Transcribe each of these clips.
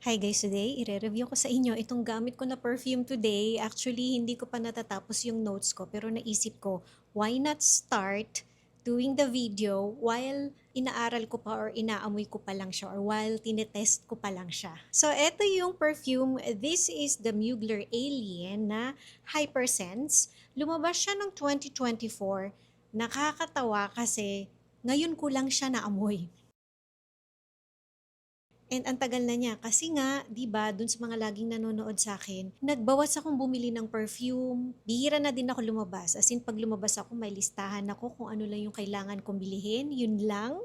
Hi guys, today ire-review ko sa inyo itong gamit ko na perfume today. Actually, hindi ko pa natatapos yung notes ko pero naisip ko, why not start doing the video while inaaral ko pa or inaamoy ko pa lang siya or while tinetest ko pa lang siya. So, eto yung perfume. This is the Mugler Alien na Hypersense. Lumabas siya noong 2024. Nakakatawa kasi ngayon ko lang siya naamoy. And ang tagal na niya kasi nga, 'di ba, dun sa mga laging nanonood sa akin, nagbawas akong bumili ng perfume. Bihira na din ako lumabas. As in, pag lumabas ako, may listahan ako kung ano lang yung kailangan kong bilhin, yun lang.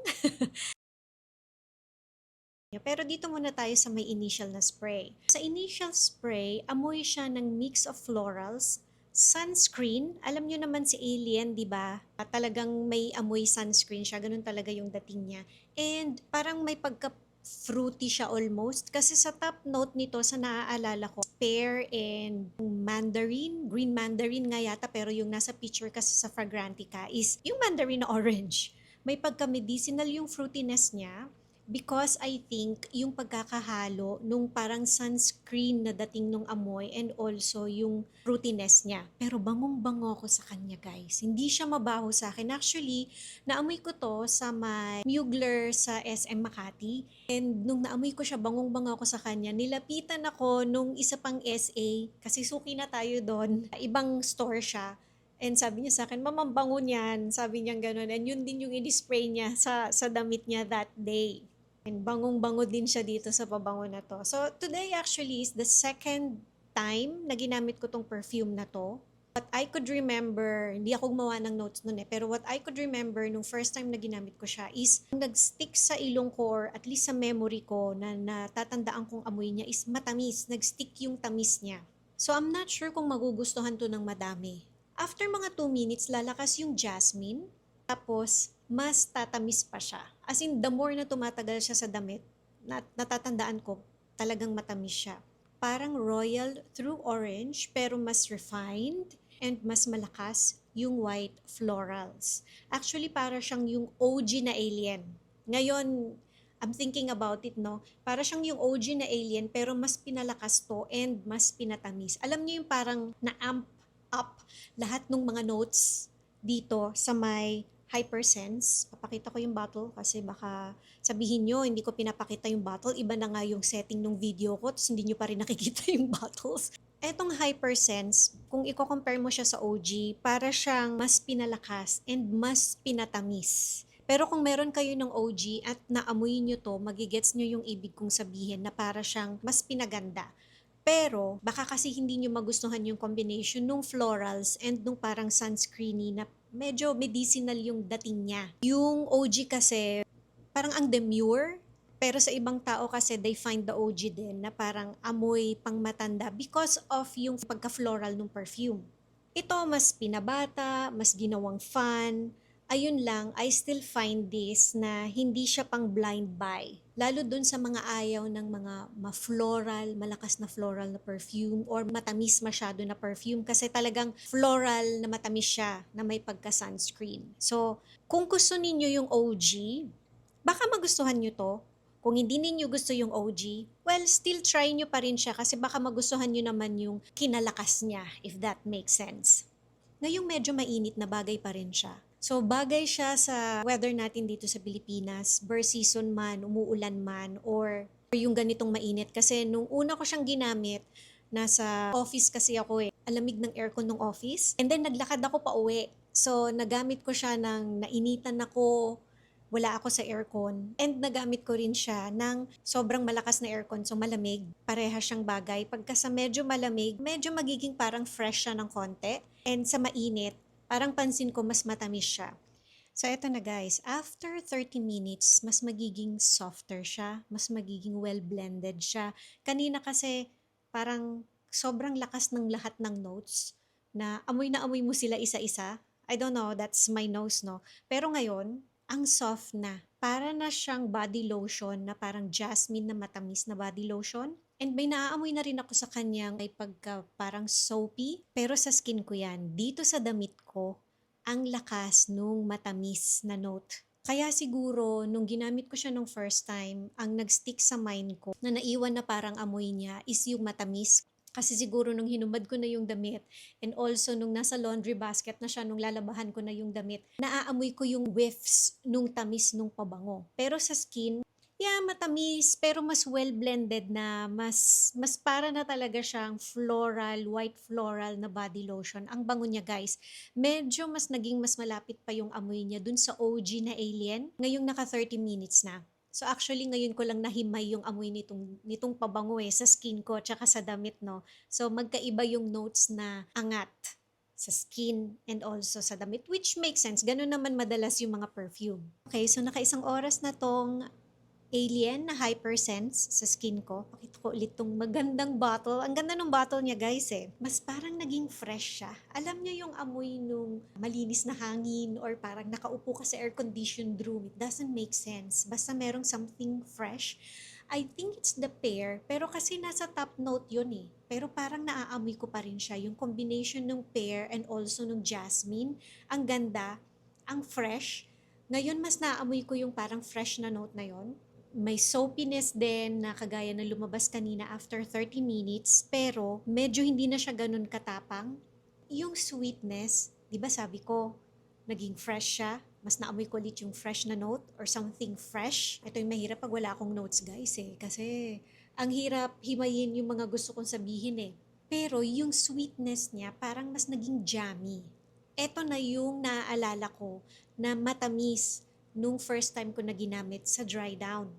Pero dito muna tayo sa may initial na spray. Sa initial spray, amoy siya ng mix of florals, sunscreen. Alam nyo naman si Alien, di ba? Talagang may amoy sunscreen siya. Ganun talaga yung dating niya. And parang may pagka fruity siya almost. Kasi sa top note nito, sa naaalala ko, pear and mandarin. Green mandarin nga yata, pero yung nasa picture kasi sa Fragrantica is yung mandarin na orange. May pagka-medicinal yung fruitiness niya because I think yung pagkakahalo nung parang sunscreen na dating nung amoy and also yung fruitiness niya. Pero bangong-bango ako sa kanya, guys. Hindi siya mabaho sa akin. Actually, naamoy ko to sa may Mugler sa SM Makati. And nung naamoy ko siya, bangong-bango ako sa kanya. Nilapitan ako nung isa pang SA kasi suki na tayo doon. Ibang store siya. And sabi niya sa akin, "Ma'am, ang bango niyan." Sabi niya gano'n. And yun din yung in-spray niya sa damit niya that day. And bangong-bango din siya dito sa pabango na to. So, today actually is the second time na ginamit ko tong perfume na to. What I could remember, hindi ako gumawa ng notes nun pero what I could remember nung first time na ginamit ko siya is nag-stick sa ilong ko or at least sa memory ko na natatandaan kong amoy niya is matamis. Nag-stick yung tamis niya. So, I'm not sure kung magugustuhan to ng madami. After mga 2 minutes, lalakas yung jasmine. Tapos, mas tatamis pa siya. As in, the more na tumatagal siya sa damit, natatandaan ko, talagang matamis siya. Parang royal through orange, pero mas refined and mas malakas yung white florals. Actually, para siyang yung OG na alien. Ngayon, I'm thinking about it, no? Para siyang yung OG na alien, pero mas pinalakas to and mas pinatamis. Alam niyo yung parang na-amp up lahat ng mga notes dito sa may Hypersense. Papakita ko yung bottle kasi baka sabihin nyo, hindi ko pinapakita yung bottle. Iba na nga yung setting ng video ko, tapos hindi nyo pa rin nakikita yung bottles. Etong Hypersense, kung i-compare mo siya sa OG, para siyang mas pinalakas and mas pinatamis. Pero kung meron kayo ng OG at naamoy nyo to, magigets nyo yung ibig kong sabihin na para siyang mas pinaganda. Pero, baka kasi hindi nyo magustuhan yung combination nung florals and nung parang sunscreeny na medyo medicinal yung dating niya. Yung OG kasi, parang ang demure. Pero sa ibang tao kasi, they find the OG din na parang amoy pang matanda because of yung pagka-floral ng perfume. Ito mas pinabata, mas ginawang fun. Ayun lang, I still find this na hindi siya pang blind buy. Lalo dun sa mga ayaw ng mga ma-floral, malakas na floral na perfume or matamis masyado na perfume kasi talagang floral na matamis siya na may pagka-sunscreen. So, kung gusto ninyo yung OG, baka magustuhan nyo to. Kung hindi ninyo gusto yung OG, well, still try nyo pa rin siya kasi baka magustuhan nyo naman yung kinalakas niya, if that makes sense. Ngayong medyo mainit na bagay pa rin siya. So, bagay siya sa weather natin dito sa Pilipinas, burst season man, umuulan man, or yung ganitong mainit. Kasi nung una ko siyang ginamit, nasa office kasi ako eh. Alamig ng aircon ng office. And then, naglakad ako pa uwi. So, nagamit ko siya ng nainitan ako, wala ako sa aircon. And nagamit ko rin siya ng sobrang malakas na aircon, so malamig. Pareha siyang bagay. Pagka sa medyo malamig, medyo magiging parang fresh siya ng konti. And sa mainit, parang pansin ko mas matamis siya. So eto na guys, after 30 minutes, mas magiging softer siya, mas magiging well-blended siya. Kanina kasi parang sobrang lakas ng lahat ng notes na amoy mo sila isa-isa. I don't know, that's my nose, no? Pero ngayon, ang soft na. Para na siyang body lotion na parang jasmine na matamis na body lotion. And may naaamoy na rin ako sa kanyang may pagka parang soapy. Pero sa skin ko yan. Dito sa damit ko, ang lakas nung matamis na note. Kaya siguro nung ginamit ko siya nung first time, ang nag-stick sa mind ko na naiwan na parang amoy niya is yung matamis. Kasi siguro nung hinubad ko na yung damit and also nung nasa laundry basket na siya, nung lalabahan ko na yung damit, naaamoy ko yung whiffs nung tamis nung pabango. Pero sa skin, yeah, matamis, pero mas well blended na, mas para na talaga siyang floral, white floral na body lotion. Ang bango niya, guys. Medyo mas malapit pa yung amoy niya dun sa OG na Alien. Ngayong naka 30 minutes na. So actually ngayon ko lang nahimay yung amoy nitong pabango sa skin ko tsaka sa damit, no. So magkaiba yung notes na angat sa skin and also sa damit, which makes sense. Ganun naman madalas yung mga perfume. Okay, so naka-isang oras na tong Alien na Hypersense sa skin ko. Pakita ko ulit tong magandang bottle. Ang ganda ng bottle niya, guys Mas parang naging fresh siya. Alam niyo yung amoy nung malinis na hangin or parang nakaupo ka sa air-conditioned room. It doesn't make sense. Basta merong something fresh. I think it's the pear, pero kasi nasa top note yun Pero parang naaamoy ko pa rin siya. Yung combination ng pear and also ng jasmine. Ang ganda, ang fresh. Ngayon mas naamoy ko yung parang fresh na note na yon. May soapiness din na kagaya na lumabas kanina after 30 minutes, pero medyo hindi na siya ganun katapang. Yung sweetness, di ba sabi ko, naging fresh siya. Mas naamoy ko ulit yung fresh na note or something fresh. Ito yung mahirap pag wala akong notes, guys kasi ang hirap himayin yung mga gusto kong sabihin Pero yung sweetness niya parang mas naging jammy. Ito na yung naaalala ko na matamis nung first time ko na ginamit sa dry down.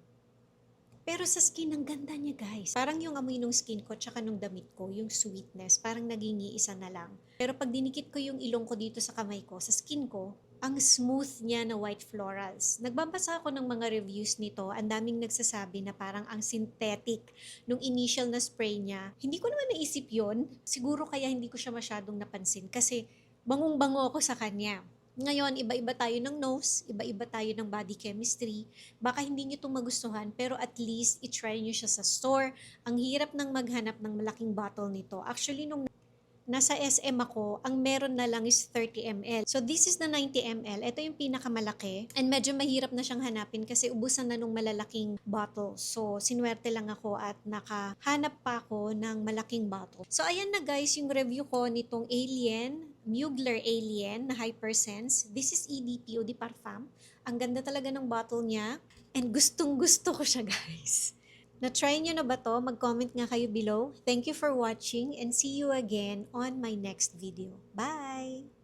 Pero sa skin, ang ganda niya, guys. Parang yung amoy nung skin ko tsaka nung damit ko, yung sweetness, parang naging iisa na lang. Pero pag dinikit ko yung ilong ko dito sa kamay ko, sa skin ko, ang smooth niya na white florals. Nagbabasa ako ng mga reviews nito, ang daming nagsasabi na parang ang synthetic nung initial na spray niya. Hindi ko naman naisip yon. Siguro kaya hindi ko siya masyadong napansin kasi bangong-bango ako sa kanya. Ngayon, iba-iba tayo ng nose, iba-iba tayo ng body chemistry. Baka hindi nyo itong magustuhan, pero at least i-try nyo siya sa store. Ang hirap ng maghanap ng malaking bottle nito. Actually, nung nasa SM ako, ang meron na lang is 30 ml. So this is the 90 ml. Ito yung pinakamalaki. And medyo mahirap na siyang hanapin kasi ubusan na nung malalaking bottle. So sinwerte lang ako at nakahanap pa ako ng malaking bottle. So ayan na, guys, yung review ko nitong Alien, Mugler Alien na Hypersense. This is EDP Eau de Parfum. Ang ganda talaga ng bottle niya. And gustong gusto ko siya, guys. Na-try nyo na ba to? Mag-comment nga kayo below. Thank you for watching and see you again on my next video. Bye!